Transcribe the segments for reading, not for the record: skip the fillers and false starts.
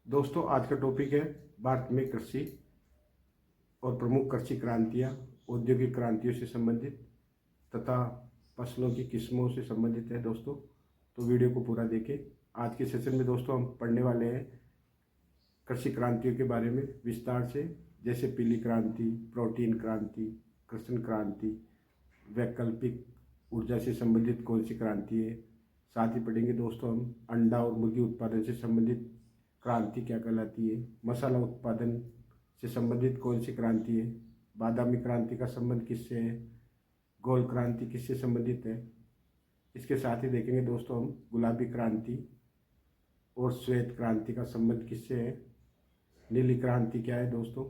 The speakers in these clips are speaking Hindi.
दोस्तों आज का टॉपिक है भारत में कृषि और प्रमुख कृषि क्रांतियाँ, औद्योगिक क्रांतियों से संबंधित तथा फसलों की किस्मों से संबंधित है दोस्तों। तो वीडियो को पूरा देखें। आज के सेशन में दोस्तों हम पढ़ने वाले हैं कृषि क्रांतियों के बारे में विस्तार से, जैसे पीली क्रांति, प्रोटीन क्रांति, कृषि क्रांति, वैकल्पिक ऊर्जा से संबंधित कौन सी क्रांति है। साथ ही पढ़ेंगे दोस्तों हम अंडा और मुर्गी उत्पादन से संबंधित क्रांति क्या कहलाती है, मसाला उत्पादन से संबंधित कौन सी क्रांति है, बादामी क्रांति का संबंध किससे है, गोल क्रांति किससे संबंधित है। इसके साथ ही देखेंगे दोस्तों हम गुलाबी क्रांति और श्वेत क्रांति का संबंध किससे है, नीली क्रांति क्या है दोस्तों,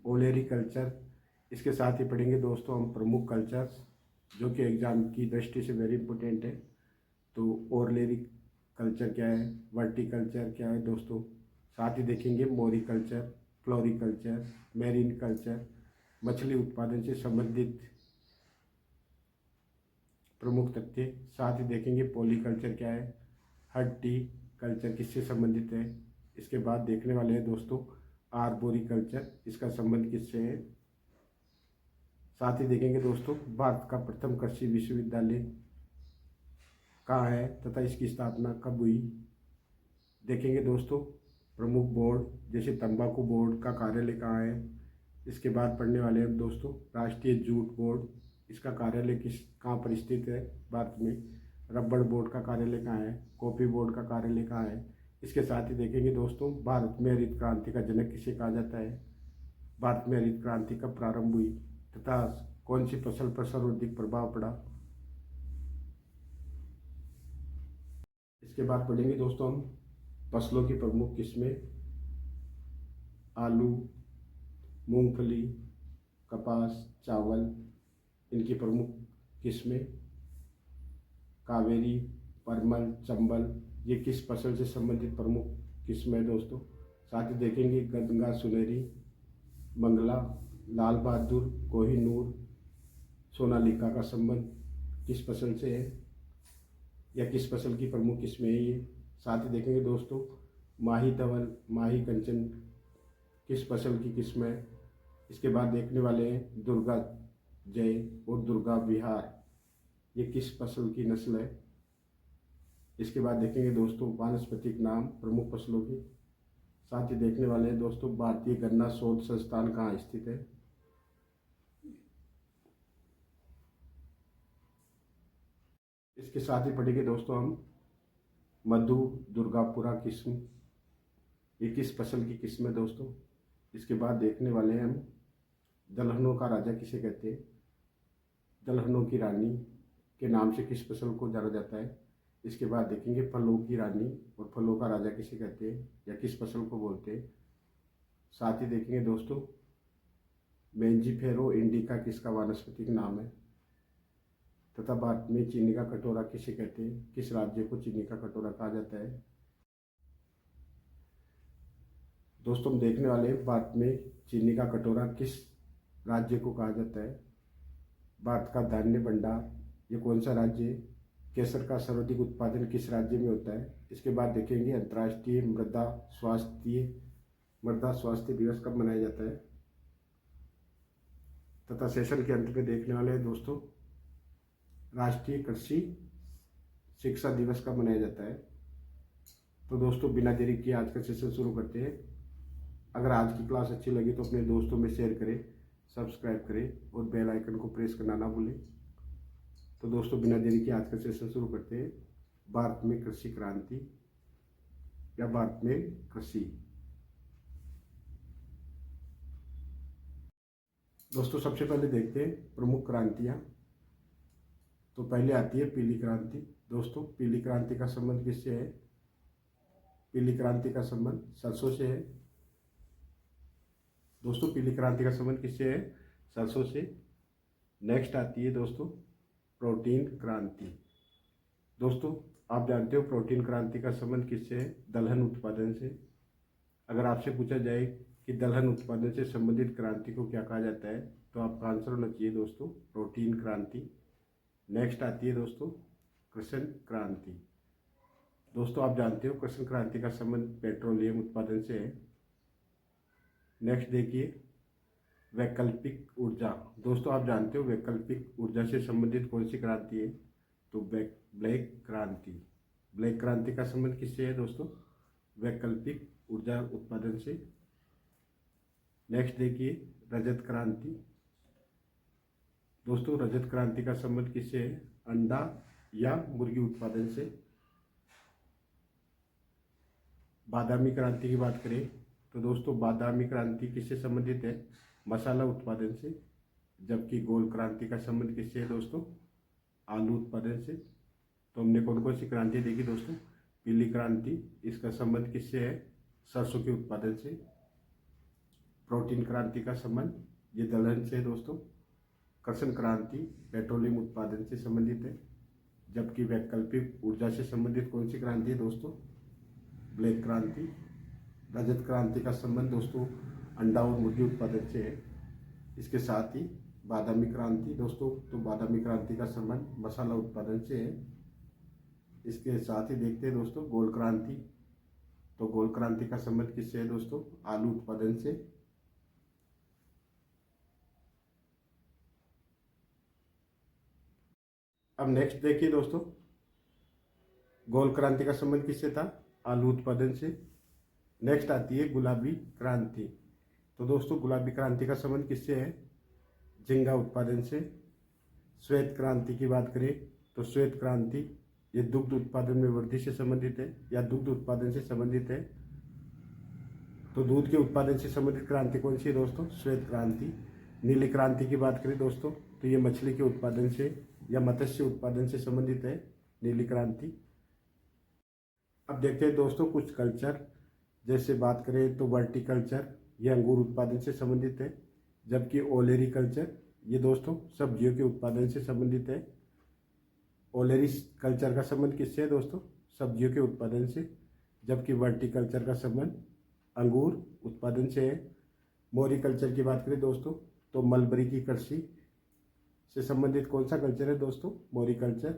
ओलेरी कल्चर। इसके साथ ही पढ़ेंगे दोस्तों हम प्रमुख कल्चर्स जो कि एग्जाम की दृष्टि से वेरी इंपॉर्टेंट है। तो ओलेरी कल्चर क्या है, वर्टिकल्चर क्या है दोस्तों। साथ ही देखेंगे मोरिकल्चर, फ्लोरिकल्चर, मैरीन कल्चर, मछली उत्पादन से संबंधित प्रमुख तथ्य। साथ ही देखेंगे पॉलीकल्चर क्या है, हड्डी कल्चर किससे संबंधित है। इसके बाद देखने वाले हैं दोस्तों आर्बोरिकल्चर, इसका संबंध किससे है। साथ ही देखेंगे दोस्तों भारत का प्रथम कृषि विश्वविद्यालय कहाँ है तथा इसकी स्थापना कब हुई। देखेंगे दोस्तों प्रमुख बोर्ड, जैसे तंबाकू बोर्ड का कार्यालय कहाँ है। इसके बाद पढ़ने वाले हैं दोस्तों राष्ट्रीय जूट बोर्ड, इसका कार्यालय कहाँ पर स्थित है भारत में। रबड़ बोर्ड का कार्यालय कहाँ है, कॉफी बोर्ड का कार्यालय कहाँ है। इसके साथ ही देखेंगे दोस्तों भारत में हरित क्रांति का जनक किसे कहा जाता है, भारत में हरित क्रांति कब प्रारंभ हुई तथा कौन सी फसल पर सर्वाधिक प्रभाव पड़ा। इसके बाद पढ़ेंगे दोस्तों हम फसलों की प्रमुख किस्में, आलू, मूंगफली, कपास, चावल, इनकी प्रमुख किस्में, कावेरी, परमल, चंबल, ये किस फसल से संबंधित प्रमुख किस्में है दोस्तों। साथ ही देखेंगे गंगा सुनहरी, मंगला, लाल बहादुर, कोहिनूर, सोनालिका का संबंध किस फसल से है या किस फसल की प्रमुख किस्में है ये। साथ ही देखेंगे दोस्तों माही धवल, माही कंचन किस फसल की किस्म है। इसके बाद देखने वाले हैं दुर्गा जय और दुर्गा विहार, ये किस फसल की नस्ल है। इसके बाद देखेंगे दोस्तों वानस्पतिक नाम प्रमुख फसलों के। साथ ही देखने वाले हैं दोस्तों भारतीय गन्ना शोध संस्थान कहाँ स्थित है। इसके साथ ही पढ़ेंगे दोस्तों हम मधु दुर्गापुरा किस्म, ये किस फसल की किस्म है दोस्तों। इसके बाद देखने वाले हैं हम दलहनों का राजा किसे कहते हैं, दलहनों की रानी के नाम से किस फसल को जाना जाता है। इसके बाद देखेंगे फलों की रानी और फलों का राजा किसे कहते हैं या किस फसल को बोलते हैं। साथ ही देखेंगे दोस्तों मेंजीफेरो इंडिका किसका वानस्पतिक नाम है तथा भारत में चीनी का कटोरा किसे कहते हैं, किस राज्य को चीनी का कटोरा कहा जाता है। दोस्तों हम देखने वाले हैं भारत में चीनी का कटोरा किस राज्य को कहा जाता है। भारत का धान्य भंडार ये कौन सा राज्य है, केसर का सर्वाधिक उत्पादन किस राज्य में होता है। इसके बाद देखेंगे अंतर्राष्ट्रीय मृदा स्वास्थ्य दिवस कब मनाया जाता है तथा सेशन के अंत में देखने वाले हैं दोस्तों राष्ट्रीय कृषि शिक्षा दिवस कब मनाया जाता है। तो दोस्तों बिना देरी किए आज का सेशन शुरू करते हैं। अगर आज की क्लास अच्छी लगी तो अपने दोस्तों में शेयर करें, सब्सक्राइब करें और बेल आइकन को प्रेस करना ना भूलें। तो दोस्तों बिना देरी के आज का सेशन शुरू करते हैं। भारत में कृषि क्रांति या भारत में कृषि। दोस्तों सबसे पहले देखते हैं प्रमुख क्रांतियाँ। तो पहले आती है पीली क्रांति। दोस्तों पीली क्रांति का संबंध किससे है, पीली क्रांति का संबंध सरसों से है। दोस्तों पीली क्रांति का संबंध किससे है, सरसों से। नेक्स्ट आती है दोस्तों प्रोटीन क्रांति। दोस्तों आप जानते हो प्रोटीन क्रांति का संबंध किससे है, दलहन उत्पादन से। अगर आपसे पूछा जाए कि दलहन उत्पादन से संबंधित क्रांति को क्या कहा जाता है तो आपका आंसर होना चाहिए दोस्तों प्रोटीन क्रांति। नेक्स्ट आती है दोस्तों कृषि क्रांति। दोस्तों आप जानते हो कृषि क्रांति का संबंध पेट्रोलियम उत्पादन से है। नेक्स्ट देखिए वैकल्पिक ऊर्जा। दोस्तों आप जानते हो वैकल्पिक ऊर्जा से संबंधित कौन सी क्रांति है? तो ब्लैक क्रांति। ब्लैक क्रांति का संबंध किससे है दोस्तों? वैकल्पिक ऊर्जा उत्पादन से। नेक्स्ट देखिए रजत क्रांति। दोस्तों रजत क्रांति का संबंध किससे है? अंडा या मुर्गी उत्पादन से। बादामी क्रांति की बात करें तो दोस्तों बादामी क्रांति किससे संबंधित है? मसाला उत्पादन से। जबकि गोल क्रांति का संबंध किससे है दोस्तों? आलू उत्पादन से। तो हमने कौन कौन सी क्रांति देखी दोस्तों? पीली क्रांति, इसका संबंध किससे है? सरसों के उत्पादन से। प्रोटीन क्रांति का संबंध ये दलहन से है दोस्तों। कृषि क्रांति पेट्रोलियम उत्पादन से संबंधित है। जबकि वैकल्पिक ऊर्जा से संबंधित कौन सी क्रांति है दोस्तों? ब्लैक क्रांति। रजत क्रांति का संबंध दोस्तों अंडा और मुर्गी उत्पादन से है। इसके साथ ही बादामी क्रांति दोस्तों, तो बादामी क्रांति का संबंध मसाला उत्पादन से है। इसके साथ ही देखते हैं दोस्तों गोल क्रांति। तो गोल क्रांति का संबंध किससे है दोस्तों? आलू उत्पादन से। अब नेक्स्ट देखिए दोस्तों गोल क्रांति का संबंध किससे था? आलू उत्पादन से। नेक्स्ट आती है गुलाबी क्रांति। तो दोस्तों गुलाबी क्रांति का संबंध किससे है? झींगा उत्पादन से। श्वेत क्रांति की बात करें तो श्वेत क्रांति ये दुग्ध उत्पादन में वृद्धि से संबंधित है या दुग्ध उत्पादन से संबंधित है। तो दूध के उत्पादन से संबंधित क्रांति कौन सी है दोस्तों? श्वेत क्रांति। नीली क्रांति की बात करें दोस्तों तो ये मछली के उत्पादन से या मत्स्य उत्पादन से संबंधित है नीली क्रांति। अब देखते हैं दोस्तों कुछ कल्चर, जैसे बात करें तो वर्टिकल्चर ये अंगूर उत्पादन से संबंधित है। जबकि ओलेरी कल्चर ये दोस्तों सब्जियों के उत्पादन से संबंधित है। ओलेरी कल्चर का संबंध किससे है दोस्तों? सब्जियों के उत्पादन से। जबकि वर्टिकल्चर का संबंध अंगूर उत्पादन से है। मोरी कल्चर की बात करें दोस्तों तो मलबरी की कृषि से संबंधित कौन सा कल्चर है दोस्तों? मोरी कल्चर।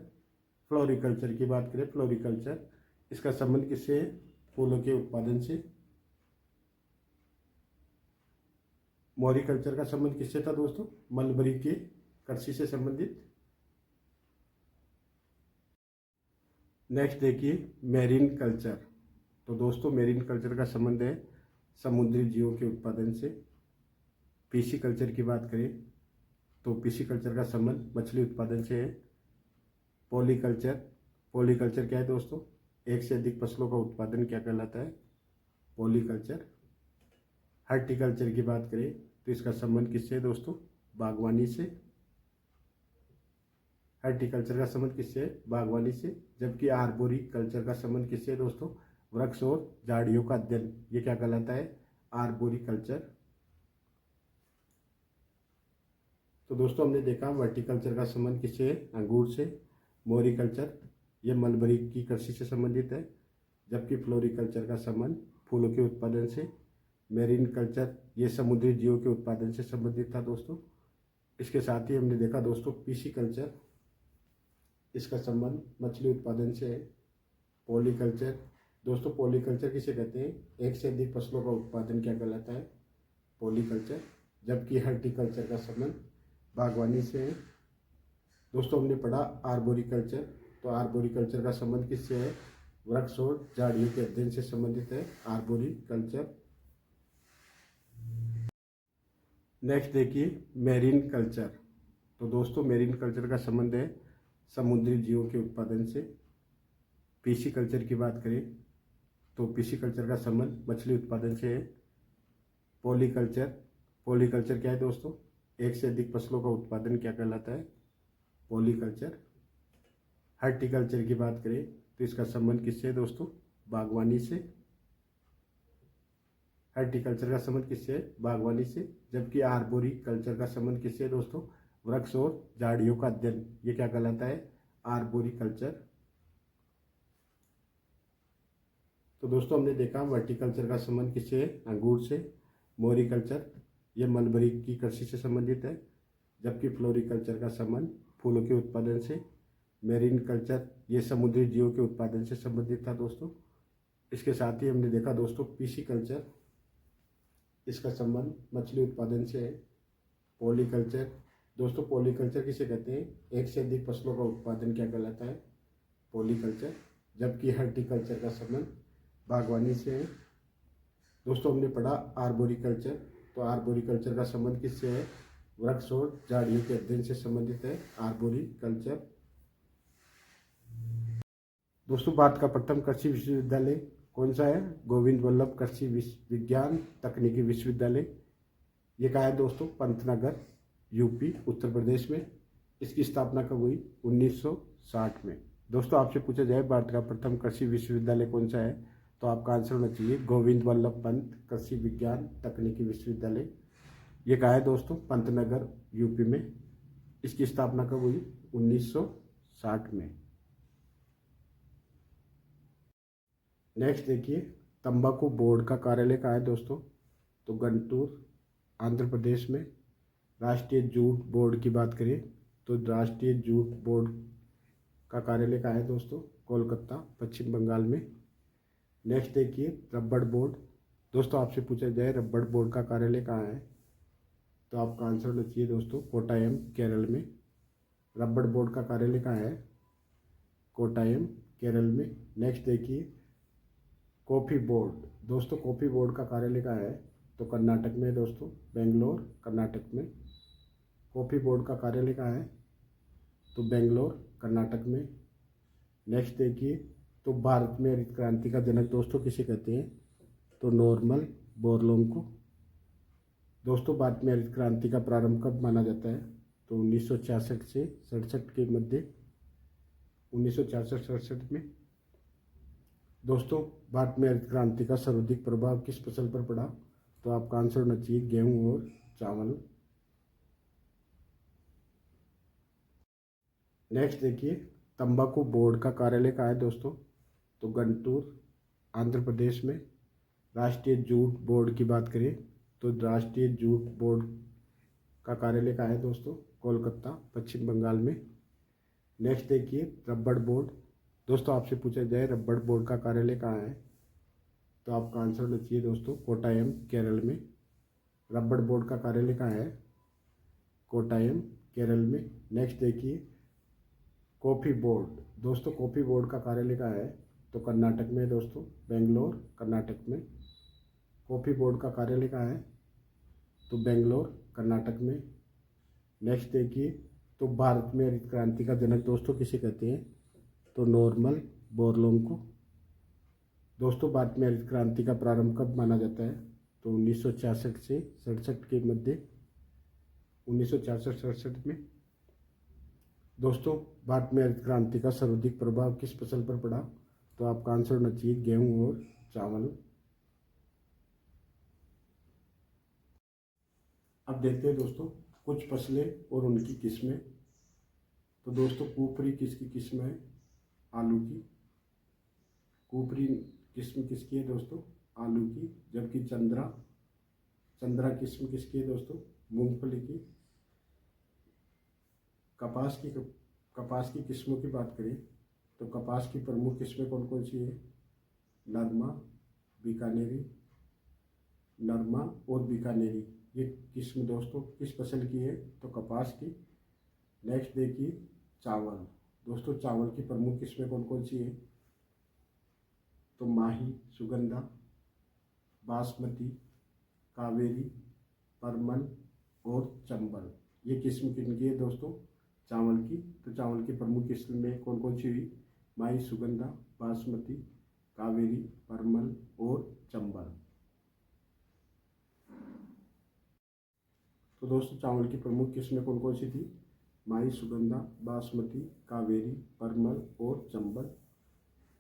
फ्लोरिकल्चर की बात करें फ्लोरिकल्चर, इसका संबंध किससे है? फूलों के उत्पादन से। मोरी कल्चर का संबंध किससे था दोस्तों? मलबरी के कृषि से संबंधित। नेक्स्ट देखिए मैरीन कल्चर। तो दोस्तों मैरीन कल्चर का संबंध है समुद्री जीवों के उत्पादन से। पीसी कल्चर की बात करें तो पीसी कल्चर का संबंध मछली उत्पादन से है। पॉलीकल्चर, पॉलीकल्चर क्या है दोस्तों? एक से अधिक फसलों का उत्पादन क्या कहलाता है? पॉलीकल्चर। हॉर्टिकल्चर की बात करें तो इसका संबंध किससे है दोस्तों? बागवानी से। हॉर्टिकल्चर का संबंध किससे है? बागवानी से। जबकि आर्बोरी कल्चर का संबंध किससे है दोस्तों? वृक्ष और झाड़ियों का अध्ययन, ये क्या कहलाता है? आर्बोरी कल्चर। तो दोस्तों हमने देखा वर्टिकल्चर का संबंध किससे है? अंगूर से। मोरिकल्चर ये मलबरी की कृषि से संबंधित है। जबकि फ्लोरिकल्चर का संबंध फूलों के उत्पादन से। मेरीन कल्चर ये समुद्री जीवों के उत्पादन से संबंधित था दोस्तों। इसके साथ ही हमने देखा दोस्तों पीसी कल्चर, इसका संबंध मछली उत्पादन से है। पॉलीकल्चर दोस्तों, पॉलीकल्चर किसे कहते हैं? एक से अधिक फसलों का उत्पादन क्या कहलाता है? पॉलीकल्चर। जबकि हॉर्टिकल्चर का संबंध बागवानी से है। दोस्तों हमने पढ़ा आर्बोरिकल्चर, तो आर्बोरिकल्चर का संबंध किससे है? वृक्ष और झाड़ियों के अध्ययन से संबंधित है आर्बोरिकल्चर। नेक्स्ट देखिए मैरीन कल्चर। तो दोस्तों मैरीन कल्चर का संबंध है समुद्री जीवों के उत्पादन से। पीसी कल्चर की बात करें तो पीसी कल्चर का संबंध मछली उत्पादन से है। पॉलीकल्चर, पॉलीकल्चर क्या है दोस्तों? एक से अधिक फसलों का उत्पादन क्या कहलाता है? पॉलीकल्चर। हॉर्टिकल्चर की बात करें तो इसका संबंध किससे है दोस्तों? बागवानी से। हॉर्टिकल्चर का संबंध किससे है? बागवानी से। जबकि आर्बोरी कल्चर का संबंध किससे है दोस्तों? वृक्ष और झाड़ियों का अध्ययन, ये क्या कहलाता है? आर्बोरी कल्चर। तो दोस्तों हमने देखा वर्टिकल्चर का संबंध किससे है? अंगूर से। मोरिकल्चर ये मलबरी की कृषि से संबंधित है। जबकि फ्लोरिकल्चर का संबंध फूलों के उत्पादन से। मेरीन कल्चर, ये समुद्री जीवों के उत्पादन से संबंधित था दोस्तों। इसके साथ ही हमने देखा दोस्तों पीसी कल्चर, इसका संबंध मछली उत्पादन से है। पॉलीकल्चर, दोस्तों पॉलीकल्चर किसे कहते हैं? एक से अधिक फसलों का उत्पादन क्या कहलाता है? पॉलीकल्चर। जबकि हर्टिकल्चर का संबंध बागवानी से है। दोस्तों हमने पढ़ा आर्बोरिकल्चर, तो आर्बोरिकल्चर का संबंध किससे है? वृक्ष और झाड़ियों के अध्ययन से संबंधित है आर्बोरिकल्चर। दोस्तों भारत का प्रथम कृषि विश्वविद्यालय कौन सा है? गोविंद वल्लभ कृषि विज्ञान तकनीकी विश्वविद्यालय। ये कहाँ है दोस्तों? पंतनगर, यूपी, उत्तर प्रदेश में। इसकी स्थापना कब हुई? 1960 में। दोस्तों आपसे पूछा जाए भारत का प्रथम कृषि विश्वविद्यालय कौन सा है, तो आपका आंसर होना चाहिए गोविंद वल्लभ पंत कृषि विज्ञान तकनीकी विश्वविद्यालय। ये कहाँ है दोस्तों? पंतनगर, यूपी में। इसकी स्थापना कब हुई? 1960 में। नेक्स्ट देखिए, तंबाकू बोर्ड का कार्यालय कहाँ है दोस्तों? तो गंटूर, आंध्र प्रदेश में। राष्ट्रीय जूट बोर्ड की बात करें तो राष्ट्रीय जूट बोर्ड का कार्यालय कहाँ है दोस्तों? कोलकाता, पश्चिम बंगाल में। नेक्स्ट देखिए, रबड़ बोर्ड। दोस्तों आपसे पूछा जाए रबड़ बोर्ड का कार्यालय कहाँ है, तो आपका आंसर होना चाहिए दोस्तों कोटायम, केरल में। रबड़ बोर्ड का कार्यालय कहाँ है? कोटायम, केरल में। नेक्स्ट देखिए, कॉफ़ी बोर्ड। दोस्तों कॉफ़ी बोर्ड का कार्यालय कहाँ है, तो कर्नाटक में दोस्तों, बेंगलोर, कर्नाटक में। कॉफ़ी बोर्ड का कार्यालय कहाँ है, तो बेंगलोर, कर्नाटक में। नेक्स्ट देखिए, तो भारत में हरित क्रांति का जनक दोस्तों किसे कहते हैं, तो नॉर्मन बोरलॉग को। दोस्तों भारत में हरित क्रांति का प्रारंभ कब माना जाता है, तो 1966 से 67 के मध्य, 1966-67 में। दोस्तों भारत में हरित क्रांति का सर्वाधिक प्रभाव किस फसल पर पड़ा, तो आपका आंसर होना चाहिए गेहूं और चावल। नेक्स्ट देखिए, तंबाकू बोर्ड का कार्यालय कहाँ है दोस्तों, तो गंटूर, आंध्र प्रदेश में। राष्ट्रीय जूट बोर्ड की बात करें तो राष्ट्रीय जूट बोर्ड का कार्यालय कहाँ है दोस्तों, कोलकाता, पश्चिम बंगाल में। नेक्स्ट देखिए, रबड़ बोर्ड। दोस्तों आपसे पूछा जाए रबड़ बोर्ड का कार्यालय कहाँ है, तो आपका आंसर होना चाहिए दोस्तों कोटायम, केरल में। रबड़ बोर्ड का कार्यालय कहाँ है, कोटायम, केरल में। नेक्स्ट देखिए, कॉफ़ी बोर्ड। दोस्तों कॉफ़ी बोर्ड का कार्यालय कहाँ है, तो कर्नाटक में दोस्तों, बेंगलोर, कर्नाटक में। कॉफ़ी बोर्ड का कार्यालय कहाँ है, तो बेंगलोर, कर्नाटक में। नेक्स्ट देखिए, तो भारत में हरित क्रांति का जनक दोस्तों किसे कहते हैं, तो नॉर्मन बोरलॉग को। दोस्तों भारत में हरित क्रांति का प्रारंभ कब माना जाता है, तो 1966 से 67 के मध्य, 1966-67 में। दोस्तों भारत में हरित क्रांति का सर्वाधिक प्रभाव किस फसल पर पड़ा, तो आपका आंसर होना चाहिए गेहूं और चावल। अब देखते हैं दोस्तों कुछ फसलें और उनकी किस्में। तो दोस्तों कुफरी किसकी किस्म है, आलू की। कुफरी किस्म किसकी है दोस्तों, आलू की। जबकि चंद्रा, चंद्रा किस्म किसकी है दोस्तों, मूंगफली की। कपास की किस्मों की बात करें तो कपास की प्रमुख किस्में कौन कौन सी है, नरमा, बीकानेरी, नरमा और बीकानेरी। ये किस्म दोस्तों किस फसल की है, तो कपास की। नेक्स्ट देखिए, चावल। दोस्तों चावल की प्रमुख किस्में कौन कौन सी है, तो माही, सुगंधा, बासमती, कावेरी, परमल और चंबल। ये किस्म किनकी है दोस्तों, चावल की। तो चावल की प्रमुख किस्म में कौन कौन सी हुई, माही, सुगंधा, बासमती, कावेरी, परमल और चंबल। तो दोस्तों चावल की प्रमुख किस्में कौन कौन सी थी, माही, सुगंधा, बासमती, कावेरी, परमल और चंबल।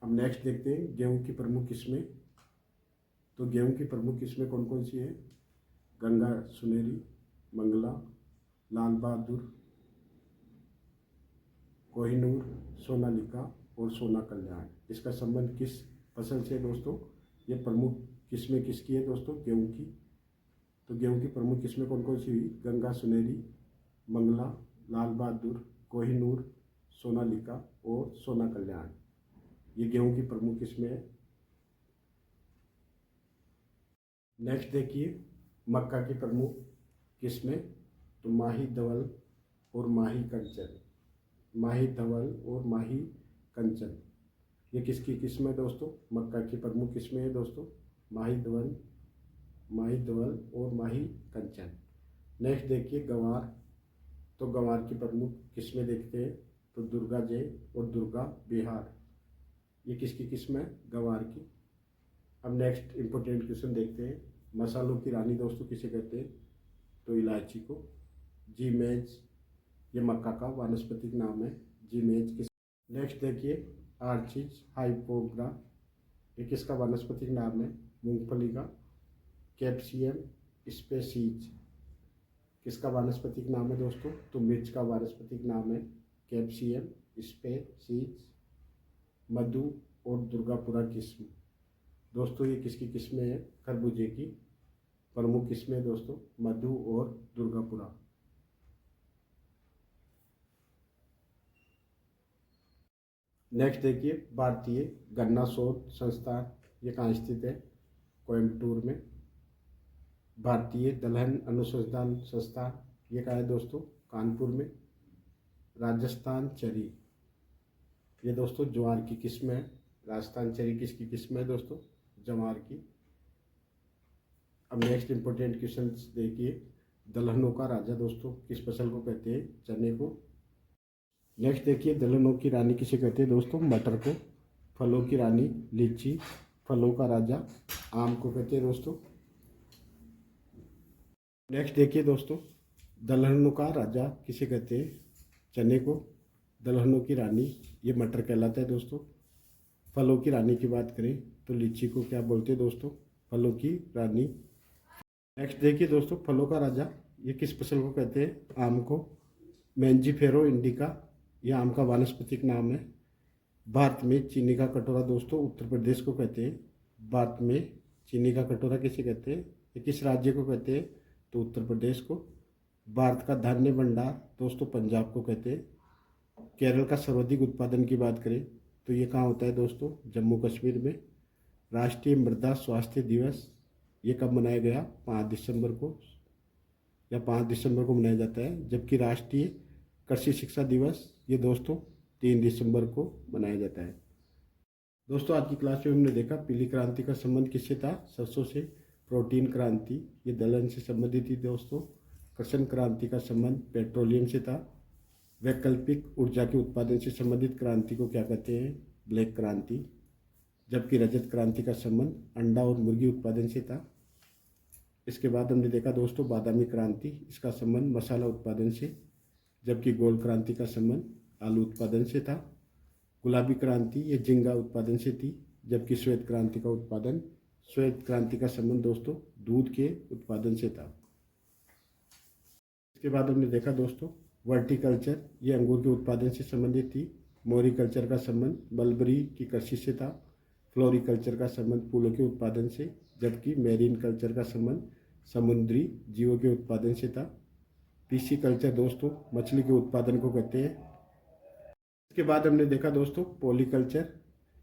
अब नेक्स्ट देखते हैं गेहूं की प्रमुख किस्में। तो गेहूं की प्रमुख किस्में कौन कौन सी है, गंगा सुनेरी, मंगला, लाल बहादुर, कोहिनूर, सोनालिका और सोना कल्याण। इसका संबंध किस फसल से है दोस्तों, ये प्रमुख किस्में किसकी है दोस्तों, गेहूं की। तो गेहूं की प्रमुख किस्में कौन कौन सी हुई, गंगा सुनेरी, मंगला, लाल बहादुर, कोहिनूर, सोनालिका और सोना कल्याण। ये गेहूं की प्रमुख किस्में है। नेक्स्ट देखिए मक्का की प्रमुख किस्में, तो माही धवल और माही कंचन। माही धवल और माही कंचन ये किसकी किस्म है दोस्तों? मक्का की प्रमुख किस्में है दोस्तों, माही धवल और माही कंचन। नेक्स्ट देखिए गंवार, तो गंवार की प्रमुख किस्में देखते हैं, तो दुर्गा जय और दुर्गा बिहार। ये किसकी किस्म है? गंवार की। अब नेक्स्ट इंपॉर्टेंट क्वेश्चन देखते हैं, मसालों की रानी दोस्तों किसे कहते हैं? तो इलायची को। जीमेज, ये मक्का का वानस्पतिक नाम है, जीमेज किस। नेक्स्ट देखिए आर्चिज हाइपोग्रा, ये किसका वानस्पतिक नाम है? मूंगफली का। कैप्सियम स्पेसीज किसका वानस्पतिक नाम है दोस्तों? तो मिर्च का वानस्पतिक नाम है कैप्सियम स्पेसीज। मधु और दुर्गापुरा किस्म दोस्तों, ये किसकी किस्में है? खरबूजे की प्रमुख किस्में दोस्तों, मधु और दुर्गापुरा। नेक्स्ट देखिए भारतीय गन्ना शोध संस्थान, ये कहाँ स्थित है? कोयम्बटूर में। भारतीय दलहन अनुसंधान संस्थान, ये कहाँ है दोस्तों? कानपुर में। राजस्थान चरी, ये दोस्तों ज्वार की किस्म है। राजस्थान चरी किसकी किस्म है दोस्तों? ज्वार की। अब नेक्स्ट इंपॉर्टेंट क्वेश्चन देखिए, दलहनों का राजा दोस्तों किस फसल को कहते हैं? चने को। नेक्स्ट देखिए दलहनों की रानी किसे कहते हैं दोस्तों? मटर को। फलों की रानी लीची, फलों का राजा आम को कहते हैं दोस्तों। नेक्स्ट देखिए दोस्तों दलहनों का राजा किसे कहते हैं? चने को। दलहनों की रानी ये मटर कहलाता है दोस्तों। फलों की रानी की बात करें तो लीची को क्या बोलते हैं दोस्तों? फलों की रानी। नेक्स्ट देखिए दोस्तों फलों का राजा ये किस फसल को कहते हैं? आम को। मैंजीफेरो इंडिका, यह आम का वानस्पतिक नाम है। भारत में चीनी का कटोरा दोस्तों उत्तर प्रदेश को कहते हैं। भारत में चीनी का कटोरा किसे कहते हैं? ये किस राज्य को कहते हैं? तो उत्तर प्रदेश को। भारत का धान्य भंडार दोस्तों पंजाब को कहते हैं। केरल का सर्वाधिक उत्पादन की बात करें तो ये कहाँ होता है दोस्तों? जम्मू कश्मीर में। राष्ट्रीय मृदा स्वास्थ्य दिवस ये कब मनाया गया? 5 दिसंबर को, या 5 दिसंबर को मनाया जाता है। जबकि राष्ट्रीय कृषि शिक्षा दिवस ये दोस्तों 3 दिसंबर को मनाया जाता है। दोस्तों आज की क्लास में हमने देखा पीली क्रांति का संबंध किससे था? सरसों से। प्रोटीन क्रांति ये दलहन से संबंधित थी दोस्तों। कृषि क्रांति का संबंध पेट्रोलियम से था। वैकल्पिक ऊर्जा के उत्पादन से संबंधित क्रांति को क्या कहते हैं? ब्लैक क्रांति। जबकि रजत क्रांति का संबंध अंडा और मुर्गी उत्पादन से था। इसके बाद हमने देखा दोस्तों बादामी क्रांति, इसका संबंध मसाला उत्पादन से। जबकि गोल क्रांति का संबंध आलू उत्पादन से था। गुलाबी क्रांति ये झींगा उत्पादन से थी। जबकि श्वेत क्रांति का संबंध दोस्तों दूध के उत्पादन से था। इसके बाद हमने देखा दोस्तों वर्टिकल्चर ये अंगूर के उत्पादन से संबंधित थी। मोरिकल्चर का संबंध मलबरी की कृषि से था। फ्लोरिकल्चर का संबंध फूलों के उत्पादन से। जबकि मैरीन कल्चर का संबंध समुद्री जीवों के उत्पादन से था। पीसी कल्चर दोस्तों मछली के उत्पादन को कहते हैं। इसके बाद हमने देखा दोस्तों पॉलीकल्चर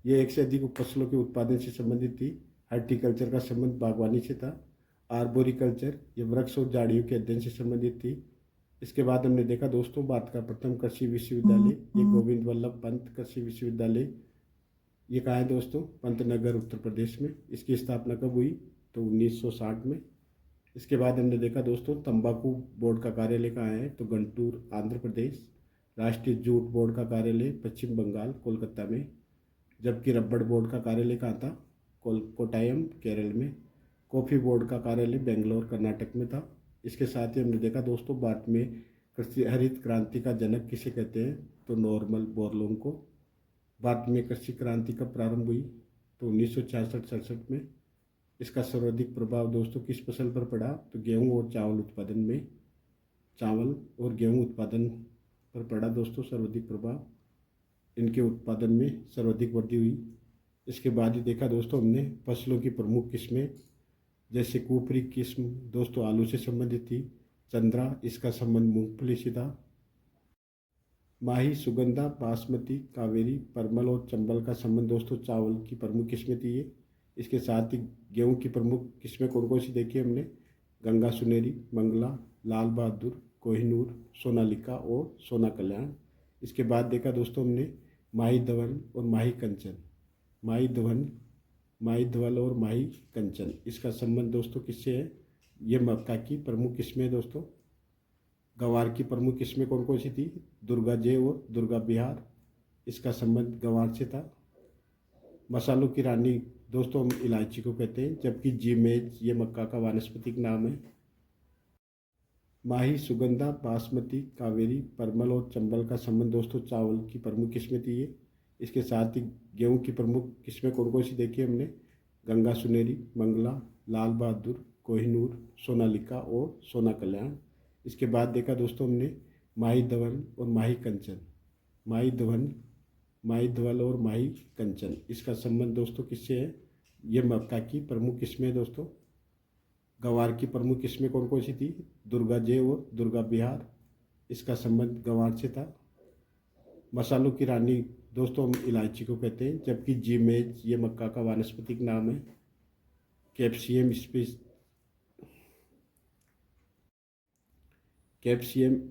ये एक से अधिक फसलों के उत्पादन से संबंधित थी। हॉर्टिकल्चर का संबंध बागवानी से था। आर्बोरिकल्चर ये वृक्ष और झाड़ियों के अध्ययन से संबंधित थी। इसके बाद हमने देखा दोस्तों भारत का प्रथम कृषि विश्वविद्यालय ये गोविंद वल्लभ पंत कृषि विश्वविद्यालय ये कहाँ है दोस्तों? पंतनगर उत्तर प्रदेश में। इसकी स्थापना कब हुई? तो 1960 में। इसके बाद हमने देखा दोस्तों तंबाकू बोर्ड का कार्यालय कहाँ है? तो गुंटूर आंध्र प्रदेश। राष्ट्रीय जूट बोर्ड का कार्यालय पश्चिम बंगाल कोलकाता में। जबकि रबड़ बोर्ड का कार्यालय कहाँ था? कोटायम केरल में। कॉफ़ी बोर्ड का कार्यालय बेंगलोर कर्नाटक में था। इसके साथ ही हमने देखा दोस्तों भारत में कृषि हरित क्रांति का जनक किसे कहते हैं? तो नॉर्मन बोरलॉग को। भारत में कृषि क्रांति कब प्रारंभ हुई? तो 1966-67 में। इसका सर्वाधिक प्रभाव दोस्तों किस फसल पर पड़ा? तो गेहूं और चावल उत्पादन में। चावल और गेहूं उत्पादन पर पड़ा दोस्तों सर्वाधिक प्रभाव। इनके उत्पादन में सर्वाधिक वृद्धि हुई। इसके बाद ही देखा दोस्तों हमने फसलों की प्रमुख किस्में, जैसे कुफरी किस्म दोस्तों आलू से संबंधित थी। चंद्रा इसका संबंध मूंगफली से था। माही, सुगंधा, बासमती, कावेरी, परमल और चंबल का संबंध दोस्तों चावल की प्रमुख किस्में थी ये। इसके साथ ही गेहूं की प्रमुख किस्में कौन कौन सी देखी हमने? गंगा सुनेरी, मंगला, लाल बहादुर, कोहिनूर, सोनालिका और सोना कल्याण। इसके बाद देखा दोस्तों हमने माही धवल और माही कंचन। माही धवल और माही कंचन, इसका संबंध दोस्तों किससे है? ये मक्का की प्रमुख किस्में हैं दोस्तों। गंवार की प्रमुख किस्में कौन कौन सी थी? दुर्गा जय और दुर्गा बिहार, इसका संबंध गंवार से था। मसालों की रानी दोस्तों हम इलायची को कहते हैं, जबकि जीमेज ये मक्का का वानस्पतिक नाम है। माही, सुगंधा, बासमती, कावेरी, परमल और चंबल का संबंध दोस्तों चावल की प्रमुख किस्में थी ये। इसके साथ ही गेहूं की प्रमुख किस्में कौन कौन सी देखी हमने? गंगा सुनेरी, मंगला, लाल बहादुर, कोहिनूर, सोनालिका और सोना कल्याण। इसके बाद देखा दोस्तों हमने माही धवल और माही कंचन। माही धवल और माही कंचन, इसका संबंध दोस्तों किससे है? ये मक्का की प्रमुख किस्में दोस्तों। गंवार की प्रमुख किस्में कौन कौन सी थी? दुर्गा जय और दुर्गा बिहार, इसका संबंध गंवार से था। मसालों की रानी दोस्तों हम इलायची को कहते हैं, जबकि जीमेज ये मक्का का वानस्पतिक नाम है। कैप्सियम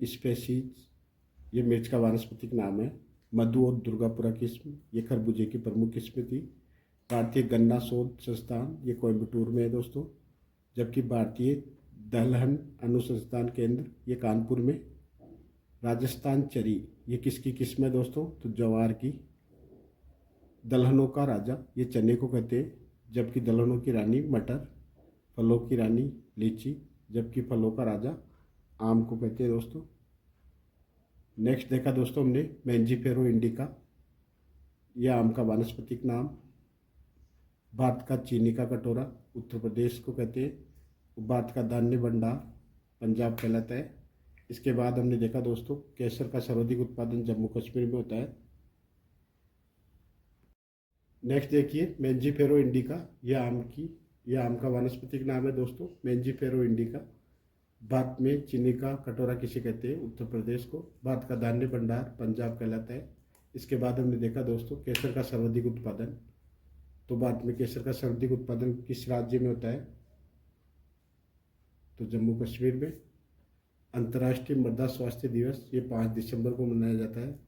स्पेसीज ये मिर्च का वानस्पतिक नाम है। मधु और दुर्गापुरा किस्म ये खरबूजे की प्रमुख किस्में थी। भारतीय गन्ना शोध संस्थान ये कोयम्बटूर में है दोस्तों, जबकि भारतीय दलहन अनुसंधान केंद्र ये कानपुर में। राजस्थान चरी ये किसकी किस्म है दोस्तों? तो ज्वार की। दलहनों का राजा ये चने को कहते हैं, जबकि दलहनों की रानी मटर। फलों की रानी लीची, जबकि फलों का राजा आम को कहते हैं दोस्तों। नेक्स्ट देखा दोस्तों हमने मैंजीफेरो इंडिका, यह आम का वानस्पतिक नाम। भारत का चीनी का कटोरा उत्तर प्रदेश को कहते हैं। भारत का धान्य भंडार पंजाब कहलाता है। इसके बाद हमने देखा दोस्तों केसर का सर्वाधिक उत्पादन जम्मू कश्मीर में होता है। नेक्स्ट देखिए मैंजीफेरो इंडिका, यह आम का वानस्पतिक नाम है दोस्तों, मैंजीफेरो इंडिका। भारत में चीनी का कटोरा किसे कहते हैं? उत्तर प्रदेश को। भारत का धान्य भंडार पंजाब कहलाता है। इसके बाद हमने देखा दोस्तों केसर का सर्वाधिक उत्पादन, तो भारत में केसर का सर्वाधिक उत्पादन किस राज्य में होता है? तो जम्मू कश्मीर में। अंतर्राष्ट्रीय मृदा स्वास्थ्य दिवस ये 5 दिसंबर को मनाया जाता है।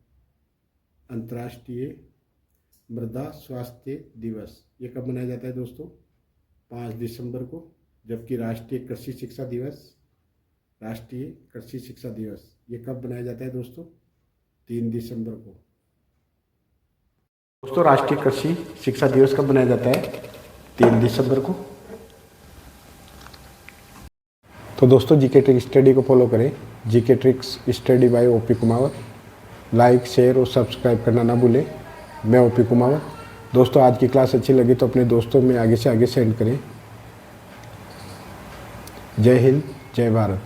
अंतर्राष्ट्रीय मृदा स्वास्थ्य दिवस ये कब मनाया जाता है दोस्तों? 5 दिसंबर को। जबकि राष्ट्रीय कृषि शिक्षा दिवस ये कब मनाया जाता है दोस्तों? 3 दिसंबर को। दोस्तों राष्ट्रीय कृषि शिक्षा दिवस कब मनाया जाता है? 3 दिसंबर को। तो दोस्तों जीके ट्रिक स्टडी को फॉलो करें, GK tricks study bye OP Kumawat. Like, share और सब्सक्राइब करना ना भूलें। मैं ओपी कुमावत। दोस्तों आज की क्लास अच्छी लगी तो अपने दोस्तों में आगे से आगे सेंड करें। जय हिंद, जय भारत।